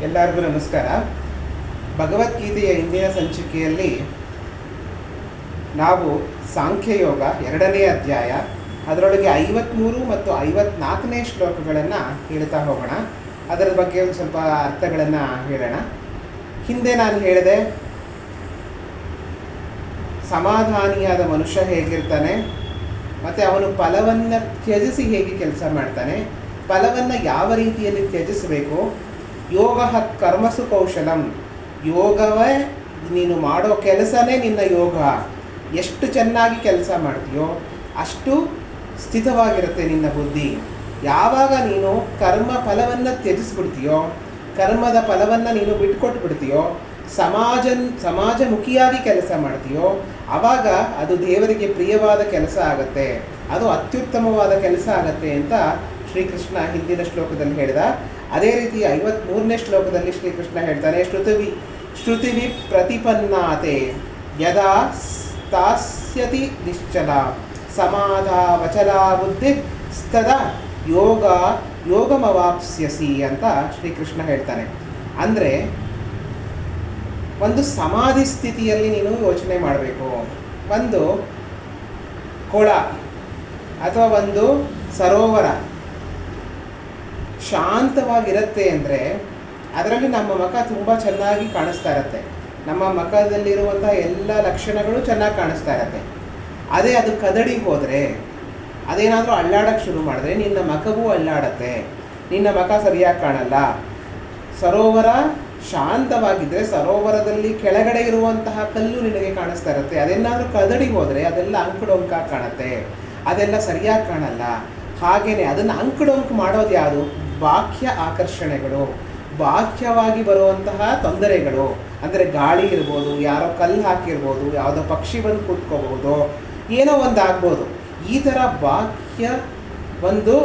ಎಲ್ಲರಿಗೂ ನಮಸ್ಕಾರ. ಭಗವದ್ಗೀತೆಯ ಇಂದಿನ ಸಂಚಿಕೆಯಲ್ಲಿ ನಾವು ಸಾಂಖ್ಯಯೋಗ 2ನೇ ಅಧ್ಯಾಯ ಅದರೊಳಗೆ 53 ಮತ್ತು 54ನೇ ಶ್ಲೋಕಗಳನ್ನು ಹೇಳ್ತಾ ಹೋಗೋಣ. ಅದರ ಬಗ್ಗೆ ಒಂದು ಸ್ವಲ್ಪ ಅರ್ಥಗಳನ್ನು ಹೇಳೋಣ. ಹಿಂದೆ ನಾನು ಹೇಳಿದೆ, ಸಮಾಧಾನಿಯಾದ ಮನುಷ್ಯ ಹೇಗಿರ್ತಾನೆ ಮತ್ತು ಅವನು ಫಲವನ್ನು ತ್ಯಜಿಸಿ ಹೇಗೆ ಕೆಲಸ ಮಾಡ್ತಾನೆ, ಫಲವನ್ನು ಯಾವ ರೀತಿಯಲ್ಲಿ ತ್ಯಜಿಸಬೇಕು. ಯೋಗ ಕರ್ಮಸು ಕೌಶಲಂ, ಯೋಗವೇ ನೀನು ಮಾಡೋ ಕೆಲಸನೇ ನಿನ್ನ ಯೋಗ. ಎಷ್ಟು ಚೆನ್ನಾಗಿ ಕೆಲಸ ಮಾಡ್ತೀಯೋ ಅಷ್ಟು ಸ್ಥಿತವಾಗಿರುತ್ತೆ ನಿನ್ನ ಬುದ್ಧಿ. ಯಾವಾಗ ನೀನು ಕರ್ಮ ಫಲವನ್ನು ತ್ಯಜಿಸ್ಬಿಡ್ತೀಯೋ, ಕರ್ಮದ ಫಲವನ್ನು ನೀನು ಬಿಟ್ಕೊಟ್ಬಿಡ್ತೀಯೋ, ಸಮಾಜಮುಖಿಯಾಗಿ ಕೆಲಸ ಮಾಡ್ತೀಯೋ, ಆವಾಗ ಅದು ದೇವರಿಗೆ ಪ್ರಿಯವಾದ ಕೆಲಸ ಆಗುತ್ತೆ, ಅದು ಅತ್ಯುತ್ತಮವಾದ ಕೆಲಸ ಆಗುತ್ತೆ ಅಂತ ಶ್ರೀಕೃಷ್ಣ ಹಿಂದಿನ ಶ್ಲೋಕದಲ್ಲಿ ಹೇಳಿದ. ಅದೇ ರೀತಿ 53ನೇ ಶ್ಲೋಕದಲ್ಲಿ ಶ್ರೀಕೃಷ್ಣ ಹೇಳ್ತಾನೆ, ಶ್ರುತಿವಿ ಪ್ರತಿಪನ್ನಾತೆ ಯದಾ ಸ್ಥಾಸ್ಯತಿ ನಿಶ್ಚಲ ಸಮಾಧಾವಚಲ ಬುದ್ಧಿ ಸ್ತದಾ ಯೋಗಮವಾಪ್ಸ್ಯಸಿ ಅಂತ ಶ್ರೀಕೃಷ್ಣ ಹೇಳ್ತಾನೆ. ಅಂದರೆ ಒಂದು ಸಮಾಧಿ ಸ್ಥಿತಿಯಲ್ಲಿ ನೀನು ಯೋಚನೆ ಮಾಡಬೇಕು. ಒಂದು ಕೊಳ ಅಥವಾ ಒಂದು ಸರೋವರ ಶಾಂತವಾಗಿರುತ್ತೆ ಅಂದರೆ ಅದರಲ್ಲಿ ನಮ್ಮ ಮುಖ ತುಂಬ ಚೆನ್ನಾಗಿ ಕಾಣಿಸ್ತಾ ಇರುತ್ತೆ. ನಮ್ಮ ಮುಖದಲ್ಲಿರುವಂಥ ಎಲ್ಲ ಲಕ್ಷಣಗಳು ಚೆನ್ನಾಗಿ ಕಾಣಿಸ್ತಾ ಇರುತ್ತೆ. ಅದೇ ಅದು ಕದಡಿ ಹೋದರೆ, ಅದೇನಾದರೂ ಅಲ್ಲಾಡೋಕ್ಕೆ ಶುರು ಮಾಡಿದ್ರೆ ನಿನ್ನ ಮುಖವೂ ಅಲ್ಲಾಡತ್ತೆ, ನಿನ್ನ ಮುಖ ಸರಿಯಾಗಿ ಕಾಣಲ್ಲ. ಸರೋವರ ಶಾಂತವಾಗಿದ್ದರೆ ಸರೋವರದಲ್ಲಿ ಕೆಳಗಡೆ ಇರುವಂತಹ ಕಲ್ಲು ನಿನಗೆ ಕಾಣಿಸ್ತಾ ಇರುತ್ತೆ. ಅದೇನಾದರೂ ಕದಡಿ ಹೋದರೆ ಅದೆಲ್ಲ ಅಂಕುಡೊಂಕಾಗಿ ಕಾಣುತ್ತೆ, ಅದೆಲ್ಲ ಸರಿಯಾಗಿ ಕಾಣಲ್ಲ. ಹಾಗೆಯೇ ಅದನ್ನು ಅಂಕುಡೊಂಕು ಮಾಡೋದು ಯಾವುದು? ಬಾಹ್ಯ ಆಕರ್ಷಣೆಗಳು, ಬಾಹ್ಯವಾಗಿ ಬರುವಂತಹ ತೊಂದರೆಗಳು. ಅಂದರೆ ಗಾಳಿ ಇರ್ಬೋದು, ಯಾರೋ ಕಲ್ಲು ಹಾಕಿರ್ಬೋದು, ಯಾವುದೋ ಪಕ್ಷಿ ಬಂದು ಕೂತ್ಕೋಬಹುದು, ಏನೋ ಒಂದು ಆಗ್ಬೋದು. ಈ ಥರ ಬಾಹ್ಯ ಒಂದು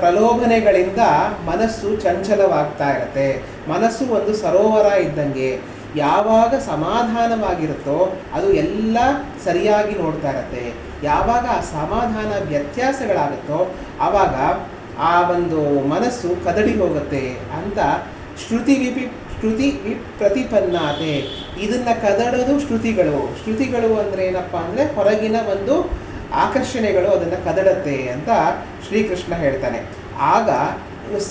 ಪ್ರಲೋಭನೆಗಳಿಂದ ಮನಸ್ಸು ಚಂಚಲವಾಗ್ತಾ ಇರುತ್ತೆ. ಮನಸ್ಸು ಒಂದು ಸರೋವರ ಇದ್ದಂಗೆ, ಯಾವಾಗ ಸಮಾಧಾನವಾಗಿರುತ್ತೋ ಅದು ಎಲ್ಲ ಸರಿಯಾಗಿ ನೋಡ್ತಾ ಇರುತ್ತೆ. ಯಾವಾಗ ಆ ಸಮಾಧಾನ ವ್ಯತ್ಯಾಸಗಳಾಗುತ್ತೋ ಆವಾಗ ಆ ಒಂದು ಮನಸ್ಸು ಕದಡಿ ಹೋಗುತ್ತೆ ಅಂತ ಶ್ರುತಿ ಪ್ರತಿಪನ್ನಾತೆ. ಇದನ್ನು ಕದಡೋದು ಶ್ರುತಿಗಳು ಅಂದರೆ ಏನಪ್ಪ ಅಂದರೆ ಹೊರಗಿನ ಒಂದು ಆಕರ್ಷಣೆಗಳು ಅದನ್ನು ಕದಡತ್ತೆ ಅಂತ ಶ್ರೀಕೃಷ್ಣ ಹೇಳ್ತಾನೆ. ಆಗ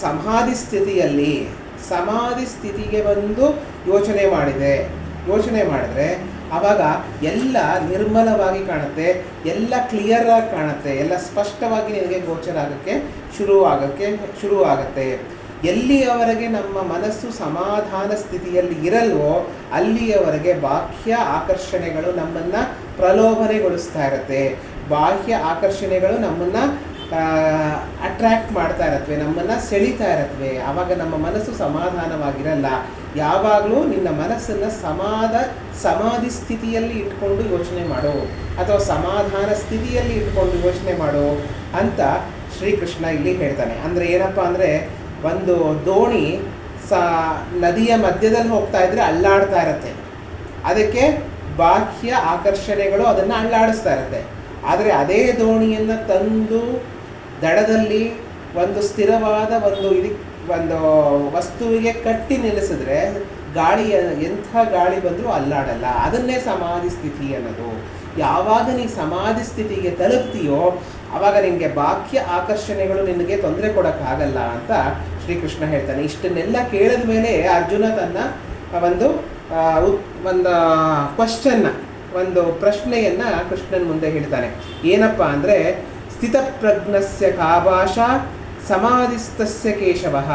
ಸಮಾಧಿ ಸ್ಥಿತಿಗೆ ಬಂದು ಯೋಚನೆ ಮಾಡಿದ್ರೆ ಆವಾಗ ಎಲ್ಲ ನಿರ್ಮಲವಾಗಿ ಕಾಣುತ್ತೆ, ಎಲ್ಲ ಕ್ಲಿಯರ್ ಆಗಿ ಕಾಣುತ್ತೆ, ಎಲ್ಲ ಸ್ಪಷ್ಟವಾಗಿ ನಿನಗೆ ಗೋಚರ ಆಗೋಕ್ಕೆ ಶುರು ಆಗುತ್ತೆ. ಎಲ್ಲಿಯವರೆಗೆ ನಮ್ಮ ಮನಸ್ಸು ಸಮಾಧಾನ ಸ್ಥಿತಿಯಲ್ಲಿ ಇರಲ್ವೋ ಅಲ್ಲಿಯವರೆಗೆ ಬಾಹ್ಯ ಆಕರ್ಷಣೆಗಳು ನಮ್ಮನ್ನು ಪ್ರಲೋಭನೆಗೊಳಿಸ್ತಾ ಇರುತ್ತೆ. ಬಾಹ್ಯ ಆಕರ್ಷಣೆಗಳು ನಮ್ಮನ್ನು ಅಟ್ರ್ಯಾಕ್ಟ್ ಮಾಡ್ತಾ ಇರತ್ವೆ, ನಮ್ಮನ್ನು ಸೆಳೀತಾ ಇರತ್ವೆ. ಆವಾಗ ನಮ್ಮ ಮನಸ್ಸು ಸಮಾಧಾನವಾಗಿರಲ್ಲ. ಯಾವಾಗಲೂ ನಿನ್ನ ಮನಸ್ಸನ್ನು ಸಮಾಧಿ ಸ್ಥಿತಿಯಲ್ಲಿ ಇಟ್ಕೊಂಡು ಯೋಚನೆ ಮಾಡು, ಅಥವಾ ಸಮಾಧಾನ ಸ್ಥಿತಿಯಲ್ಲಿ ಇಟ್ಕೊಂಡು ಯೋಚನೆ ಮಾಡು ಅಂತ ಶ್ರೀಕೃಷ್ಣ ಇಲ್ಲಿ ಹೇಳ್ತಾನೆ. ಅಂದರೆ ಏನಪ್ಪ ಅಂದರೆ, ಒಂದು ದೋಣಿ ನದಿಯ ಮಧ್ಯದಲ್ಲಿ ಹೋಗ್ತಾ ಇದ್ರೆ ಅಲ್ಲಾಡ್ತಾ ಇರತ್ತೆ. ಅದಕ್ಕೆ ಬಾಹ್ಯ ಆಕರ್ಷಣೆಗಳು ಅದನ್ನು ಅಲ್ಲಾಡಿಸ್ತಾ ಇರತ್ತೆ. ಆದರೆ ಅದೇ ದೋಣಿಯನ್ನು ತಂದು ದಡದಲ್ಲಿ ಒಂದು ಸ್ಥಿರವಾದ ಒಂದು ವಸ್ತುವಿಗೆ ಕಟ್ಟಿ ನಿಲ್ಲಿಸಿದ್ರೆ ಎಂಥ ಗಾಳಿ ಬಂದರೂ ಅಲ್ಲಾಡಲ್ಲ. ಅದನ್ನೇ ಸಮಾಧಿ ಸ್ಥಿತಿ ಅನ್ನೋದು. ಯಾವಾಗ ನೀ ಸಮಾಧಿ ಸ್ಥಿತಿಗೆ ತಲುಪ್ತೀಯೋ ಆವಾಗ ನಿನಗೆ ಬಾಹ್ಯ ಆಕರ್ಷಣೆಗಳು ನಿನಗೆ ತೊಂದರೆ ಕೊಡೋಕ್ಕಾಗಲ್ಲ ಅಂತ ಶ್ರೀಕೃಷ್ಣ ಹೇಳ್ತಾನೆ. ಇಷ್ಟನ್ನೆಲ್ಲ ಕೇಳಿದ ಮೇಲೆ ಅರ್ಜುನ ತನ್ನ ಒಂದು ಒಂದು ಪ್ರಶ್ನೆಯನ್ನು ಕೃಷ್ಣನ ಮುಂದೆ ಹೇಳ್ತಾನೆ. ಏನಪ್ಪ ಅಂದರೆ, ಸ್ಥಿತಪ್ರಜ್ಞಸ್ಯ ಕಾ ಭಾಷಾ ಸಮಾಧಿಸ್ಥಸ್ಯ ಕೇಶವಃ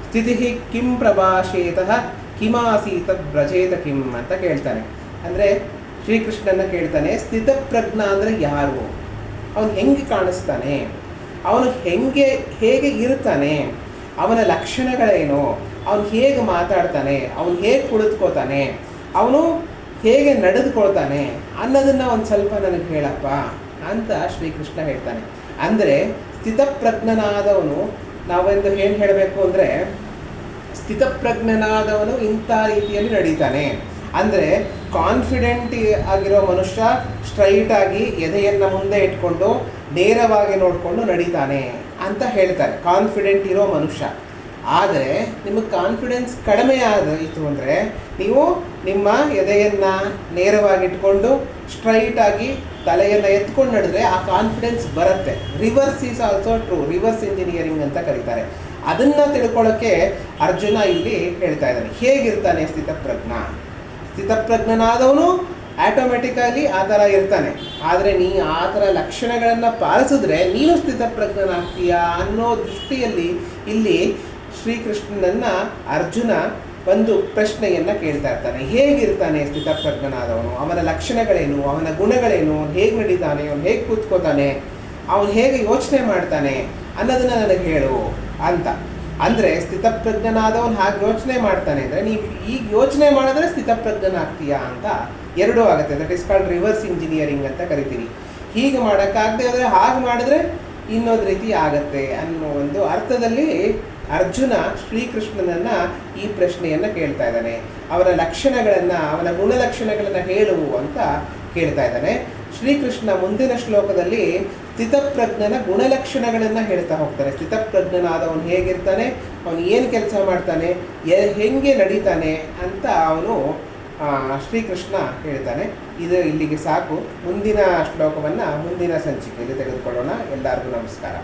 ಸ್ಥಿತಿ ಕಿಂ ಪ್ರಭಾಷೇತಃ ಕಿಮಾಸೀತ ವ್ರಜೇತ ಕಿಂ ಅಂತ ಕೇಳ್ತಾನೆ. ಅಂದರೆ ಶ್ರೀಕೃಷ್ಣನ ಕೇಳ್ತಾನೆ, ಸ್ಥಿತಪ್ರಜ್ಞ ಅಂದರೆ ಯಾರು, ಅವನು ಹೆಂಗೆ ಕಾಣಿಸ್ತಾನೆ, ಅವನು ಹೇಗೆ ಇರ್ತಾನೆ, ಅವನ ಲಕ್ಷಣಗಳೇನು, ಅವನು ಹೇಗೆ ಮಾತಾಡ್ತಾನೆ, ಅವನು ಹೇಗೆ ಕುಳಿತುಕೋತಾನೆ, ಅವನು ಹೇಗೆ ನಡೆದುಕೊಳ್ತಾನೆ ಅನ್ನೋದನ್ನು ಒಂದು ಸ್ವಲ್ಪ ನನಗೆ ಹೇಳಪ್ಪ ಅಂತ ಶ್ರೀಕೃಷ್ಣ ಹೇಳ್ತಾನೆ. ಅಂದರೆ ಸ್ಥಿತಪ್ರಜ್ಞನಾದವನು ನಾವೊಂದು ಏನು ಹೇಳಬೇಕು ಅಂದರೆ, ಸ್ಥಿತಪ್ರಜ್ಞನಾದವನು ಇಂಥ ರೀತಿಯಲ್ಲಿ ನಡೀತಾನೆ. ಅಂದರೆ ಕಾನ್ಫಿಡೆಂಟ್ ಆಗಿರೋ ಮನುಷ್ಯ ಸ್ಟ್ರೈಟಾಗಿ ಎದೆಯನ್ನು ಮುಂದೆ ಇಟ್ಕೊಂಡು ನೇರವಾಗಿ ನೋಡಿಕೊಂಡು ನಡೀತಾನೆ ಅಂತ ಹೇಳ್ತಾರೆ. ಕಾನ್ಫಿಡೆಂಟ್ ಇರೋ ಮನುಷ್ಯ ಆದರೆ ನಿಮಗೆ ಕಾನ್ಫಿಡೆನ್ಸ್ ಕಡಿಮೆ ಆಯಿತು ಅಂದರೆ ನೀವು ನಿಮ್ಮ ಎದೆಯನ್ನು ನೇರವಾಗಿಟ್ಕೊಂಡು ಸ್ಟ್ರೈಟಾಗಿ ತಲೆಯನ್ನು ಎತ್ಕೊಂಡು ನಡೆದ್ರೆ ಆ ಕಾನ್ಫಿಡೆನ್ಸ್ ಬರುತ್ತೆ. Reverse is also true, reverse engineering ಅಂತ ಕರೀತಾರೆ. ಅದನ್ನು ತಿಳ್ಕೊಳ್ಳೋಕ್ಕೆ ಅರ್ಜುನ ಇಲ್ಲಿ ಹೇಳ್ತಾ ಇದ್ದಾನೆ. ಹೇಗಿರ್ತಾನೆ ಸ್ಥಿತಪ್ರಜ್ಞನಾದವನು ಆಟೋಮೆಟಿಕಲಿ ಆ ಥರ ಇರ್ತಾನೆ. ಆದರೆ ನೀ ಆ ಥರ ಲಕ್ಷಣಗಳನ್ನು ಪಾಲಿಸಿದ್ರೆ ನೀನು ಸ್ಥಿತಪ್ರಜ್ಞನಾಗ್ತೀಯಾ ಅನ್ನೋ ದೃಷ್ಟಿಯಲ್ಲಿ ಇಲ್ಲಿ ಶ್ರೀಕೃಷ್ಣನನ್ನು ಅರ್ಜುನ ಒಂದು ಪ್ರಶ್ನೆಯನ್ನು ಕೇಳ್ತಾ ಇರ್ತಾನೆ. ಹೇಗಿರ್ತಾನೆ ಸ್ಥಿತಪ್ರಜ್ಞನಾದವನು, ಅವನ ಲಕ್ಷಣಗಳೇನು, ಅವನ ಗುಣಗಳೇನು, ಅವನು ಹೇಗೆ ನಡೀತಾನೆ, ಅವನು ಹೇಗೆ ಕೂತ್ಕೋತಾನೆ, ಅವನು ಹೇಗೆ ಯೋಚನೆ ಮಾಡ್ತಾನೆ ಅನ್ನೋದನ್ನು ನನಗೆ ಹೇಳು ಅಂತ. ಅಂದರೆ ಸ್ಥಿತಪ್ರಜ್ಞನಾದವನು ಹಾಗೆ ಯೋಚನೆ ಮಾಡ್ತಾನೆ ಅಂದರೆ ನೀವು ಈಗ ಯೋಚನೆ ಮಾಡಿದ್ರೆ ಸ್ಥಿತಪ್ರಜ್ಞನಾಗ್ತೀಯಾ ಅಂತ ಎರಡೂ ಆಗುತ್ತೆ. That is called reverse engineering ಅಂತ ಕರಿತೀವಿ. ಹೀಗೆ ಮಾಡೋಕ್ಕಾಗದೆ ಆದರೆ ಹಾಗೆ ಮಾಡಿದ್ರೆ ಇನ್ನೊಂದು ರೀತಿ ಆಗತ್ತೆ ಅನ್ನೋ ಒಂದು ಅರ್ಥದಲ್ಲಿ ಅರ್ಜುನ ಶ್ರೀಕೃಷ್ಣನನ್ನು ಈ ಪ್ರಶ್ನೆಯನ್ನು ಕೇಳ್ತಾ ಇದ್ದಾನೆ. ಅವನ ಲಕ್ಷಣಗಳನ್ನು, ಅವನ ಗುಣಲಕ್ಷಣಗಳನ್ನು ಹೇಳು ಅಂತ ಕೇಳ್ತಾ ಇದ್ದಾನೆ. ಶ್ರೀಕೃಷ್ಣ ಮುಂದಿನ ಶ್ಲೋಕದಲ್ಲಿ ಸ್ಥಿತಪ್ರಜ್ಞನ ಗುಣಲಕ್ಷಣಗಳನ್ನು ಹೇಳ್ತಾ ಹೋಗ್ತಾನೆ. ಸ್ಥಿತಪ್ರಜ್ಞನಾದವನು ಹೇಗಿರ್ತಾನೆ, ಅವನು ಏನು ಕೆಲಸ ಮಾಡ್ತಾನೆ, ಹೆಂಗೆ ನಡೀತಾನೆ ಅಂತ ಅವನು ಶ್ರೀಕೃಷ್ಣ ಹೇಳ್ತಾನೆ. ಇದು ಇಲ್ಲಿಗೆ ಸಾಕು. ಮುಂದಿನ ಶ್ಲೋಕವನ್ನು ಮುಂದಿನ ಸಂಚಿಕೆಯಲ್ಲಿ ತೆಗೆದುಕೊಳ್ಳೋಣ. ಎಲ್ಲರಿಗೂ ನಮಸ್ಕಾರ.